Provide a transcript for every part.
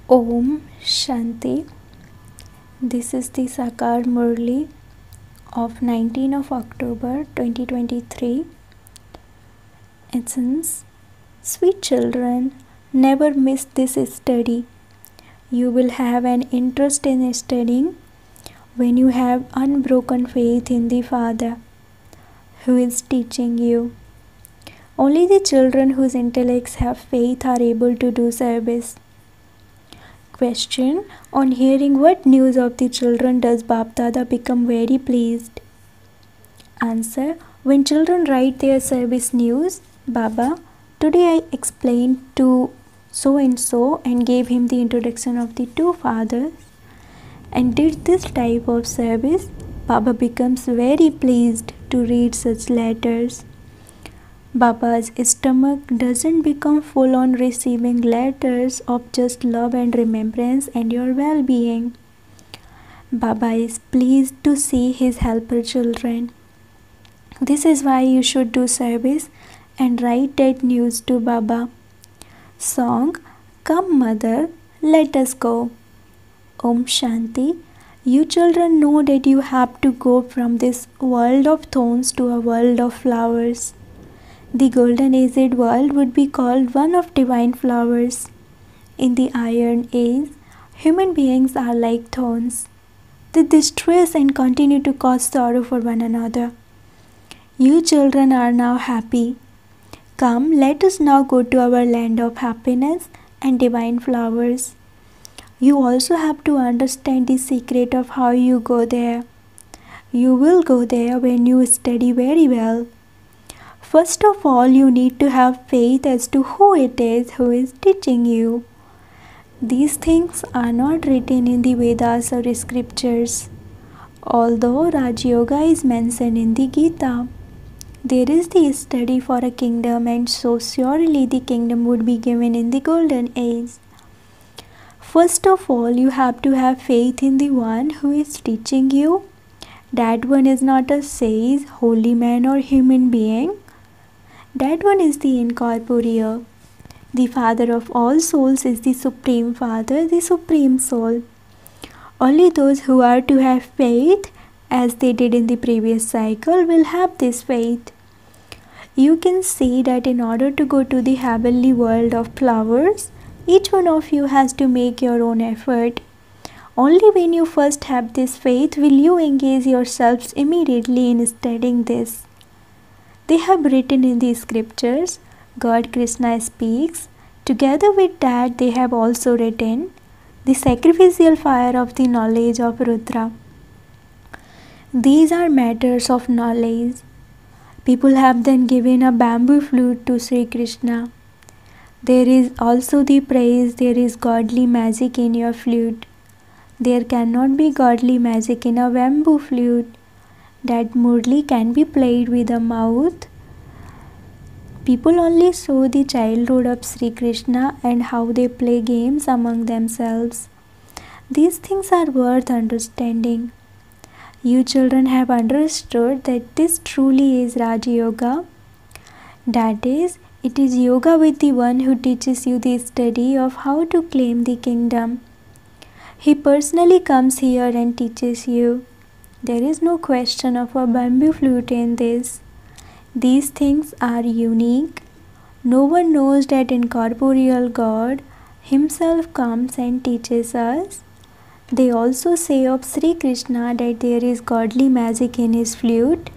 Om Shanti. This is the Sakar Murli of 19 of October 2023. Essence. Sweet children, never miss this study. You will have an interest in studying when you have unbroken faith in the Father who is teaching you. Only the children whose intellects have faith are able to do service. Question. On hearing what news of the children does Bap Dada become very pleased? Answer. When children write their service news, Baba, today I explained to so and so and gave him the introduction of the two fathers and did this type of service, Baba becomes very pleased to read such letters. Baba's stomach doesn't become full on receiving letters of just love and remembrance and your well-being. Baba is pleased to see his helper children. This is why you should do service and write that news to Baba. Song. Come mother, let us go. Om Shanti. You children know that you have to go from this world of thorns to a world of flowers. The golden aged world would be called one of divine flowers. In the iron age, human beings are like thorns. They distress and continue to cause sorrow for one another. You children are now happy. Come, let us now go to our land of happiness and divine flowers. You also have to understand the secret of how you go there. You will go there when you study very well. First of all, you need to have faith as to who it is who is teaching you. These things are not written in the Vedas or scriptures. Although Raj Yoga is mentioned in the Gita, there is the study for a kingdom, and so surely the kingdom would be given in the golden age. First of all, you have to have faith in the one who is teaching you. That one is not a sage, holy man or human being. That one is the incorporeal. The Father of all souls is the Supreme Father, the Supreme Soul. Only those who are to have faith, as they did in the previous cycle, will have this faith. You can see that in order to go to the heavenly world of flowers, each one of you has to make your own effort. Only when you first have this faith will you engage yourselves immediately in studying this. They have written in the scriptures, God Krishna speaks. Together with that, they have also written the sacrificial fire of the knowledge of Rudra. These are matters of knowledge. People have then given a bamboo flute to Sri Krishna. There is also the praise, there is godly magic in your flute. There cannot be godly magic in a bamboo flute. That Murli can be played with a mouth. People only show the childhood of Sri Krishna and how they play games among themselves. These things are worth understanding. You children have understood that this truly is Raja Yoga. That is, it is yoga with the one who teaches you the study of how to claim the kingdom. He personally comes here and teaches you. There is no question of a bamboo flute in this. These things are unique. No one knows that incorporeal God himself comes and teaches us. They also say of Sri Krishna that there is godly magic in his flute.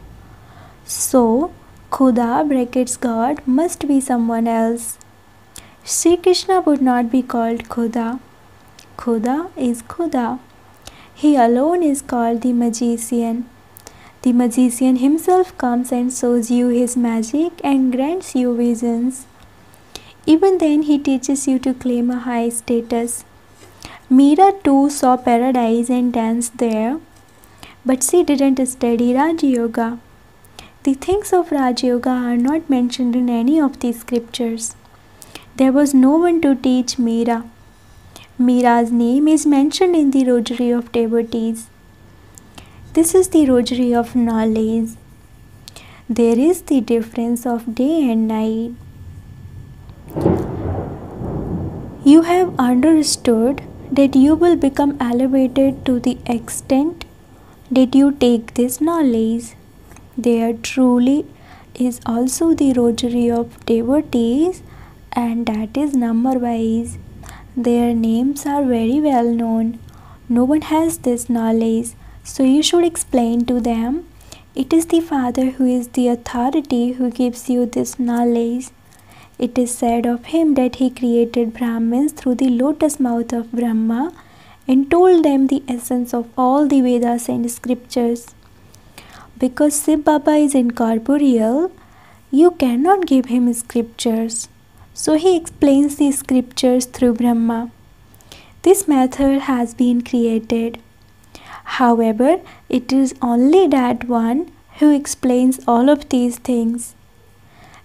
So, Khuda brackets God must be someone else. Sri Krishna would not be called Khuda. Khuda is Khuda. He alone is called the magician. The magician himself comes and shows you his magic and grants you visions. Even then he teaches you to claim a high status. Meera too saw paradise and danced there, but she didn't study Raj Yoga. The things of Raj Yoga are not mentioned in any of the scriptures. There was no one to teach Meera. Meera's name is mentioned in the Rosary of Devotees. This is the Rosary of knowledge. There is the difference of day and night. You have understood that you will become elevated to the extent that you take this knowledge. There truly is also the rosary of devotees, and that is number wise. Their names are very well known. No one has this knowledge, so you should explain to them. It is the Father who is the authority who gives you this knowledge. It is said of him that he created Brahmins through the lotus mouth of Brahma and told them the essence of all the Vedas and scriptures. Because Shiv Baba is incorporeal, you cannot give him scriptures. So he explains the scriptures through Brahma. This method has been created. However, it is only that one who explains all of these things.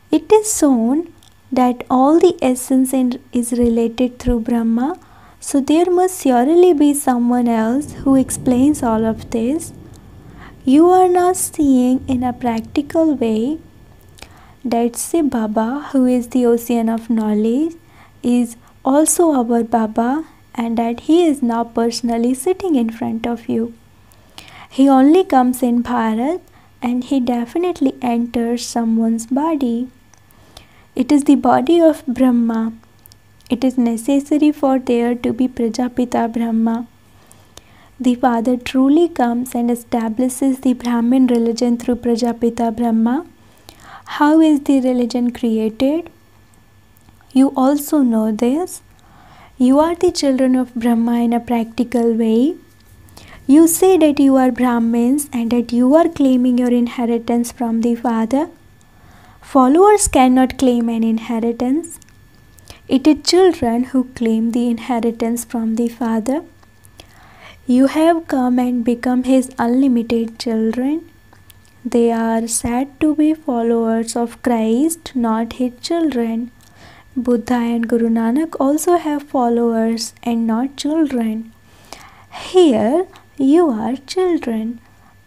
It is shown that all the essence is related through Brahma, so there must surely be someone else who explains all of this. You are now seeing in a practical way that Shiv Baba, who is the ocean of knowledge, is also our Baba, and that he is now personally sitting in front of you. He only comes in Bharat and he definitely enters someone's body. It is the body of Brahma. It is necessary for there to be Prajapita Brahma. The Father truly comes and establishes the Brahmin religion through Prajapita Brahma. How is the religion created? You also know this. You are the children of Brahma in a practical way. You say that you are Brahmins and that you are claiming your inheritance from the Father. Followers cannot claim an inheritance. It is children who claim the inheritance from the Father. You have come and become his unlimited children. They are said to be followers of Christ, not his children. Buddha and Guru Nanak also have followers and not children. Here you are children.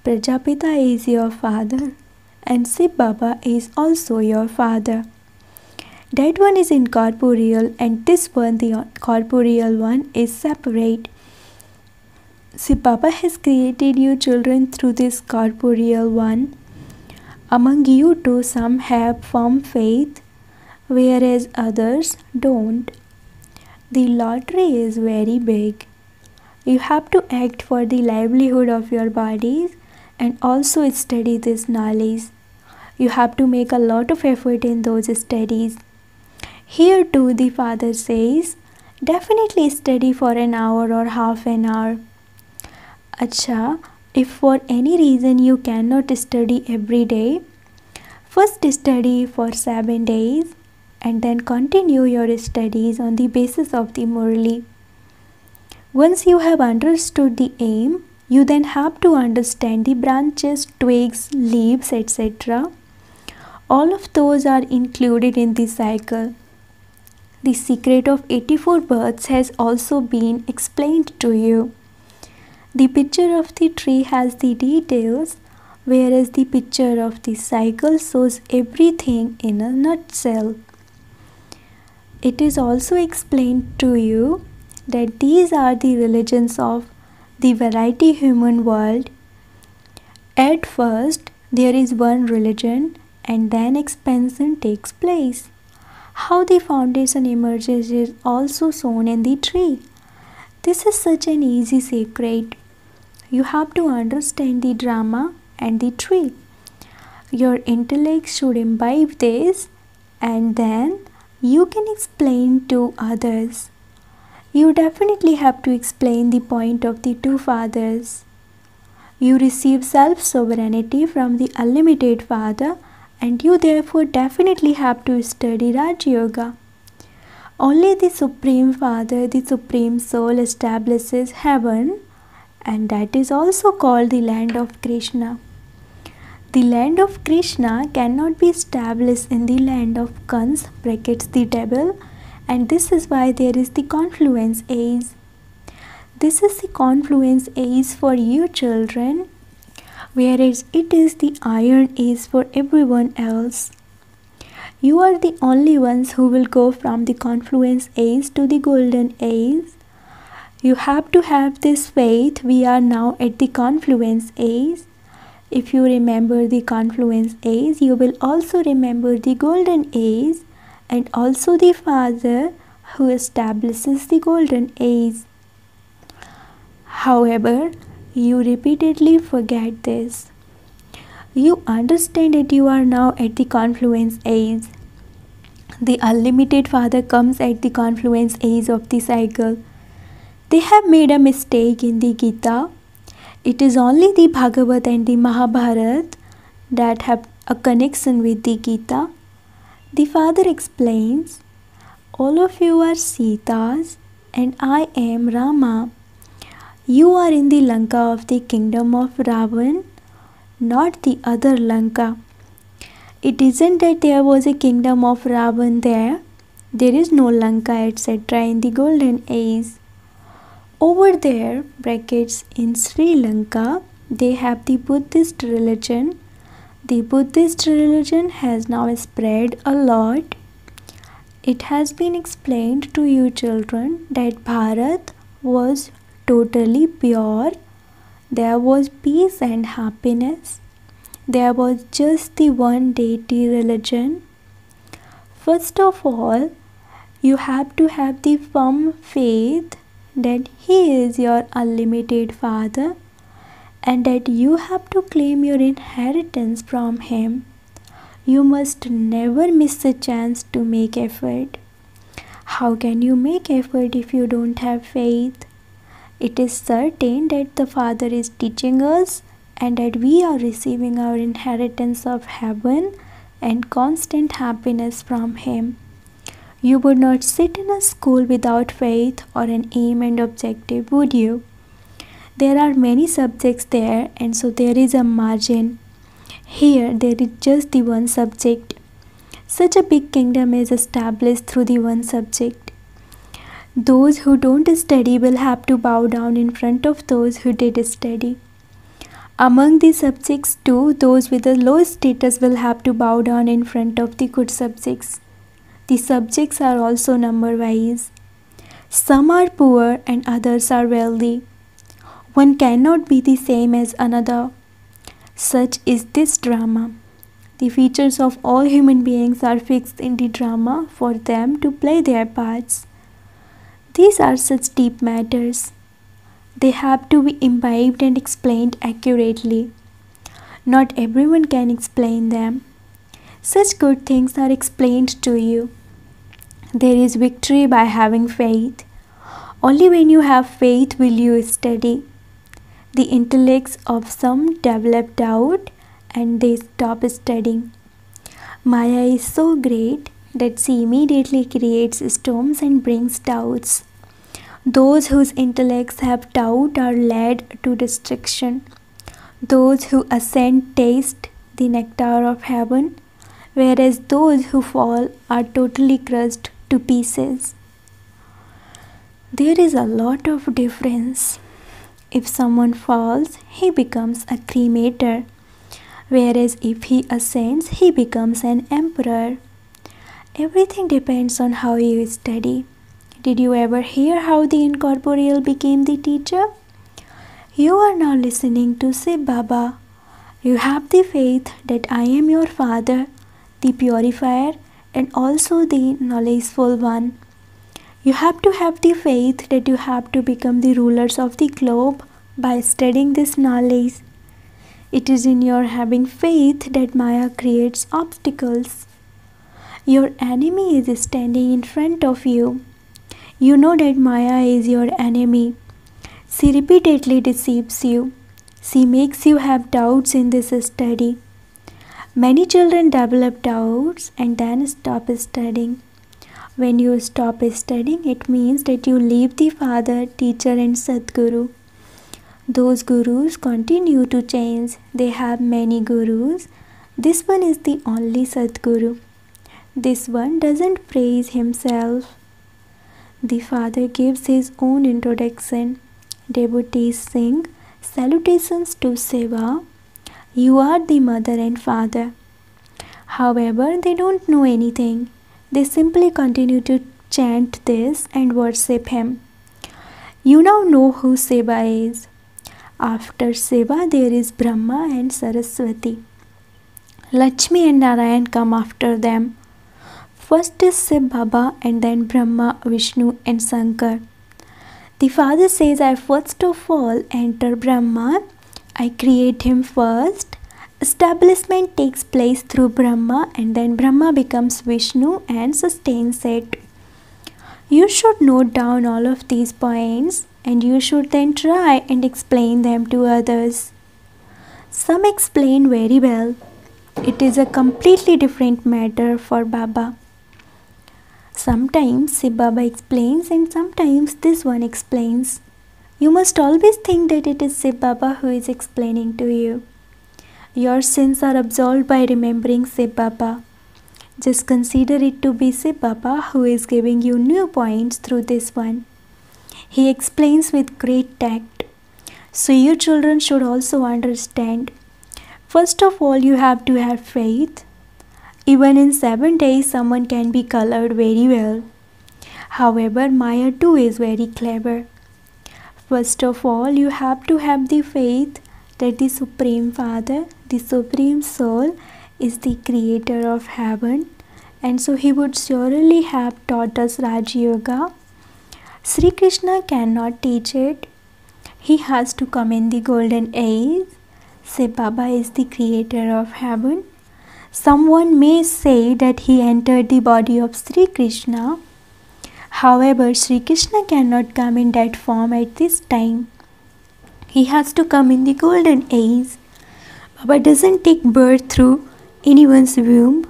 Prajapita is your father and Shiv Baba is also your father. That one is incorporeal and this one, the corporeal one, is separate. Shiv Baba has created you children through this corporeal one. Among you two, some have firm faith, whereas others don't. The lottery is very big. You have to act for the livelihood of your bodies and also study this knowledge. You have to make a lot of effort in those studies. Here too the Father says, definitely study for an hour or half an hour. Acha, if for any reason you cannot study every day, first study for 7 days and then continue your studies on the basis of the Murli. Once you have understood the aim, you then have to understand the branches, twigs, leaves, etc. All of those are included in the cycle. The secret of 84 births has also been explained to you. The picture of the tree has the details, whereas the picture of the cycle shows everything in a nutshell. It is also explained to you that these are the religions of the variety human world. At first, there is one religion and then expansion takes place. How the foundation emerges is also shown in the tree. This is such an easy secret. You have to understand the drama and the tree. Your intellect should imbibe this and then you can explain to others. You definitely have to explain the point of the two fathers. You receive self-sovereignty from the unlimited Father and you therefore definitely have to study Raj Yoga. Only the Supreme Father, the Supreme Soul, establishes heaven, and that is also called the land of Krishna. The land of Krishna cannot be established in the land of Kans brackets the devil, and this is why there is the confluence age. This is the confluence age for you children, whereas it is the iron age for everyone else. You are the only ones who will go from the confluence age to the golden age. You have to have this faith. We are now at the confluence age. If you remember the confluence age, you will also remember the golden age and also the Father who establishes the golden age. However, you repeatedly forget this. You understand that you are now at the confluence age. The unlimited Father comes at the confluence age of the cycle. They have made a mistake in the Gita. It is only the Bhagavad and the Mahabharata that have a connection with the Gita. The Father explains, all of you are Sitas and I am Rama. You are in the Lanka of the kingdom of Ravan, not the other Lanka. It isn't that there was a kingdom of Ravan there. There is no Lanka etc. in the golden age. Over there, brackets in Sri Lanka, they have the Buddhist religion. The Buddhist religion has now spread a lot. It has been explained to you children that Bharat was totally pure. There was peace and happiness. There was just the one deity religion. First of all, you have to have the firm faith that He is your unlimited Father and that you have to claim your inheritance from Him. You must never miss a chance to make effort. How can you make effort if you don't have faith? It is certain that the Father is teaching us and that we are receiving our inheritance of heaven and constant happiness from Him. You would not sit in a school without faith or an aim and objective, would you? There are many subjects there, and so there is a margin. Here, there is just the one subject. Such a big kingdom is established through the one subject. Those who don't study will have to bow down in front of those who did study. Among the subjects too, those with a low status will have to bow down in front of the good subjects. The subjects are also number-wise. Some are poor and others are wealthy. One cannot be the same as another. Such is this drama. The features of all human beings are fixed in the drama for them to play their parts. These are such deep matters. They have to be imbibed and explained accurately. Not everyone can explain them. Such good things are explained to you. There is victory by having faith. Only when you have faith will you study. The intellects of some develop doubt and they stop studying. Maya is so great that she immediately creates storms and brings doubts. Those whose intellects have doubt are led to destruction. Those who ascend taste the nectar of heaven, whereas those who fall are totally crushed to pieces. There is a lot of difference. If someone falls, he becomes a cremator, whereas if he ascends, he becomes an emperor. Everything depends on how you study. Did you ever hear how the incorporeal became the teacher? You are now listening to Shiv Baba. You have the faith that I am your Father, the purifier and also the knowledgeful one. You have to have the faith that you have to become the rulers of the globe by studying this knowledge. It is in your having faith that Maya creates obstacles. Your enemy is standing in front of you. You know that Maya is your enemy. She repeatedly deceives you. She makes you have doubts in this study. Many children develop doubts and then stop studying. When you stop studying, it means that you leave the Father, Teacher and Sadguru. Those gurus continue to change. They have many gurus. This one is the only Sadguru. This one doesn't praise himself. The Father gives his own introduction. Devotees sing, Salutations to Seva. You are the mother and father. However, they don't know anything. They simply continue to chant this and worship him. You now know who Shiva is. After Shiva, there is Brahma and Saraswati. Lakshmi and Narayan come after them. First is Shiv Baba and then Brahma, Vishnu and Shankar. The father says, I first of all enter Brahma. I create him first. Establishment takes place through Brahma and then Brahma becomes Vishnu and sustains it. You should note down all of these points and you should then try and explain them to others. Some explain very well. It is a completely different matter for Baba. Sometimes Shiv Baba explains and sometimes this one explains. You must always think that it is Shiv Baba who is explaining to you. Your sins are absolved by remembering Shiv Baba. Just consider it to be Shiv Baba who is giving you new points through this one. He explains with great tact. So you children should also understand. First of all, you have to have faith. Even in 7 days, someone can be colored very well. However, Maya too is very clever. First of all, you have to have the faith that the Supreme Father, the Supreme Soul, is the creator of heaven, and so he would surely have taught us Raj Yoga. Sri Krishna cannot teach it. He has to come in the golden age. Shiv Baba is the creator of heaven. Someone may say that he entered the body of Sri Krishna. However, Sri Krishna cannot come in that form at this time. He has to come in the golden age. Baba doesn't take birth through anyone's womb.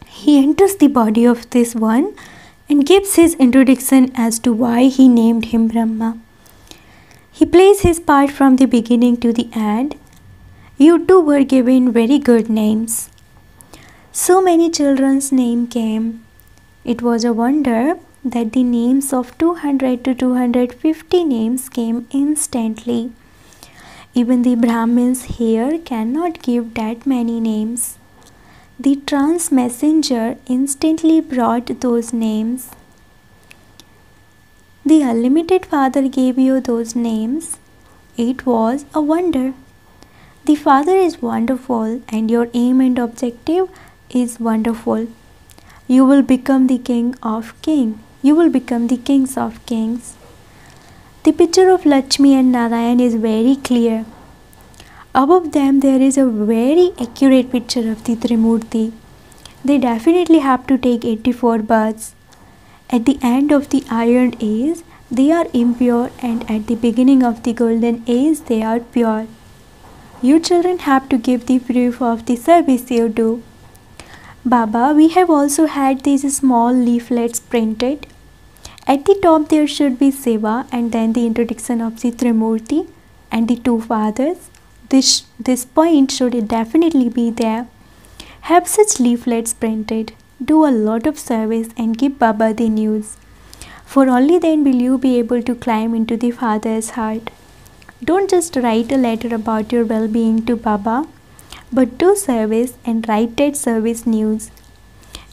He enters the body of this one and gives his introduction as to why he named him Brahma. He plays his part from the beginning to the end. You too were given very good names. So many children's names came. It was a wonder that the names of 200 to 250 names came instantly. Even the Brahmins here cannot give that many names. The trance messenger instantly brought those names. The Unlimited Father gave you those names. It was a wonder. The Father is wonderful and your aim and objective is wonderful. You will become the King of Kings. You will become the Kings of Kings. The picture of Lakshmi and Narayan is very clear. Above them there is a very accurate picture of the Trimurti. They definitely have to take 84 baths. At the end of the Iron Age, they are impure, and at the beginning of the Golden Age, they are pure. You children have to give the proof of the service you do. Baba, we have also had these small leaflets printed. At the top there should be Shiva and then the introduction of the Trimurti and the two fathers. This point should definitely be there. Have such leaflets printed. Do a lot of service and give Baba the news. For only then will you be able to climb into the Father's heart. Don't just write a letter about your well-being to Baba, but do service and write that service news.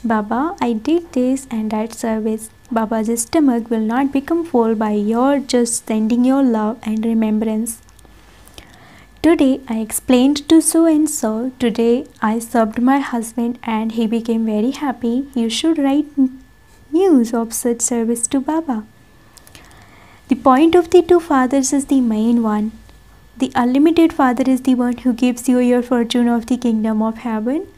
Baba, I did this and that service. Baba's stomach will not become full by your just sending your love and remembrance. Today I explained to so and so. Today I served my husband and he became very happy. You should write news of such service to Baba. The point of the two fathers is the main one. The Unlimited Father is the one who gives you your fortune of the kingdom of heaven.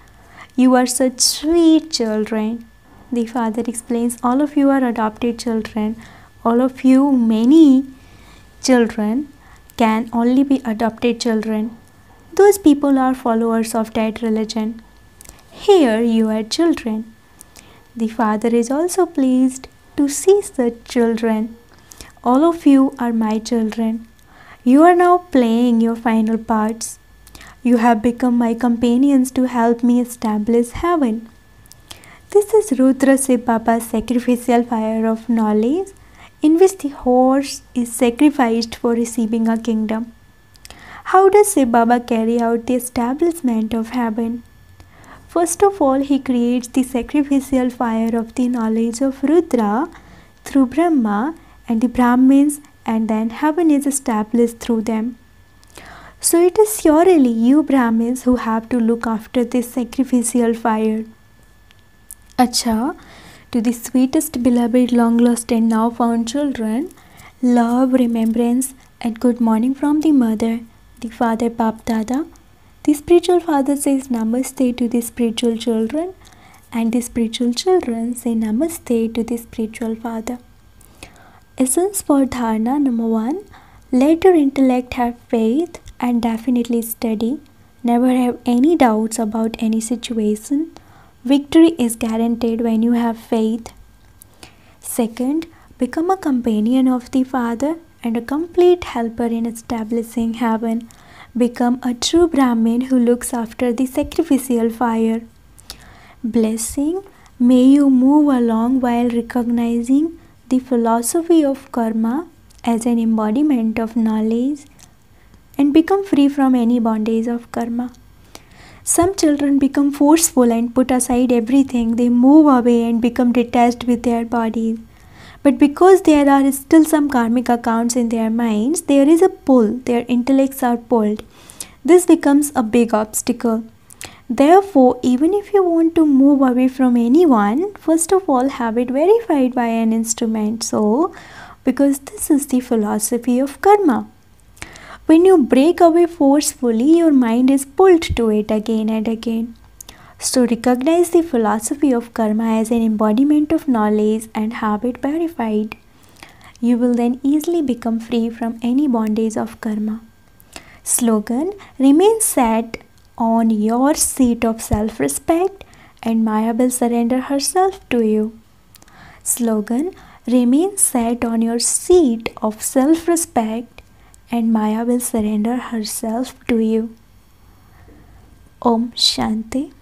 You are such sweet children. The Father explains, all of you are adopted children. All of you, many children, can only be adopted children. Those people are followers of that religion. Here you are children. The Father is also pleased to see such children. All of you are my children. You are now playing your final parts. You have become my companions to help me establish heaven. This is Rudra Shiv Baba's sacrificial fire of knowledge, in which the horse is sacrificed for receiving a kingdom. How does Shiv Baba carry out the establishment of heaven? First of all, he creates the sacrificial fire of the knowledge of Rudra through Brahma and the Brahmins, and then heaven is established through them. So it is surely you Brahmins who have to look after this sacrificial fire. Acha, to the sweetest beloved, long lost and now found children, love, remembrance and good morning from the mother, the father Bap Dada. The spiritual father says namaste to the spiritual children, and the spiritual children say namaste to the spiritual father. Essence for dharana number 1. Let your intellect have faith and definitely study. Never have any doubts about any situation. Victory is guaranteed when you have faith. Second, become a companion of the Father and a complete helper in establishing heaven. Become a true Brahmin who looks after the sacrificial fire. Blessing, may you move along while recognizing the philosophy of karma as an embodiment of knowledge and become free from any bondage of karma. Some children become forceful and put aside everything. They move away and become detached with their bodies. But because there are still some karmic accounts in their minds, there is a pull. Their intellects are pulled. This becomes a big obstacle. Therefore, even if you want to move away from anyone, first of all have it verified by an instrument. So, because this is the philosophy of karma. When you break away forcefully, your mind is pulled to it again and again. So recognize the philosophy of karma as an embodiment of knowledge and have it verified. You will then easily become free from any bondage of karma. Slogan, remain set on your seat of self-respect and Maya will surrender herself to you. Slogan, remain set on your seat of self-respect and Maya will surrender herself to you. Om Shanti.